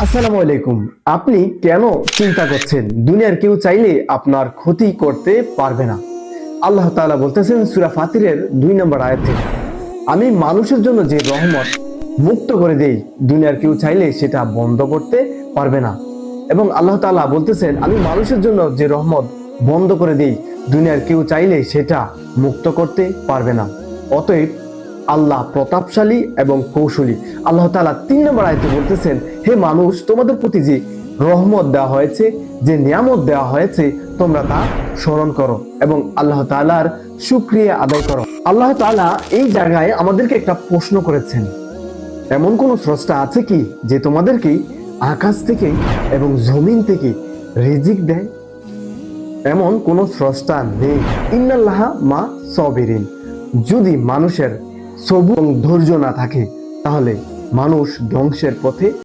আসসালামু আলাইকুম। আপনি কেন চিন্তা করছেন? দুনিয়ার কেউ চাইলে আপনার ক্ষতি করতে পারবে না। আল্লাহ তাআলা বলতেছেন সূরা ফাতিরের 2 নম্বর আয়াতে, আমি মানুষের জন্য যে রহমত মুক্ত করে দেই, দুনিয়ার কেউ চাইলে সেটা বন্ধ করতে পারবে না। এবং আল্লাহ তাআলা বলতেছেন, আমি মানুষের জন্য যে রহমত বন্ধ করে দেই, দুনিয়ার কেউ চাইলে সেটা মুক্ত করতে পারবে না। অতএব আল্লাহ প্রতাপশালী এবং কৌশলী। আল্লাহ তাআলা 3 নম্বর আয়াতে বলতেছেন, হে মানুষ, তোমাদের প্রতি যে রহমত দেওয়া হয়েছে, যে নিয়ামত দেওয়া হয়েছে, তোমরা তা স্মরণ করো এবং আল্লাহ তাআলার শুকরিয়া আদায় করো। আল্লাহ তাআলা এই জায়গায় আমাদেরকে একটা প্রশ্ন করেছেন, এমন কোন স্রষ্টা আছে কি যে তোমাদেরকে আকাশ থেকে এবং জমিন থেকে রিজিক দেয়? এমন কোন স্রষ্টা নেই। ইন্নাল্লাহা মা সাবিরিন। যদি মানুষের সবুর এবং ধৈর্য না থাকে, তাহলে মানুষ ধ্বংসের পথে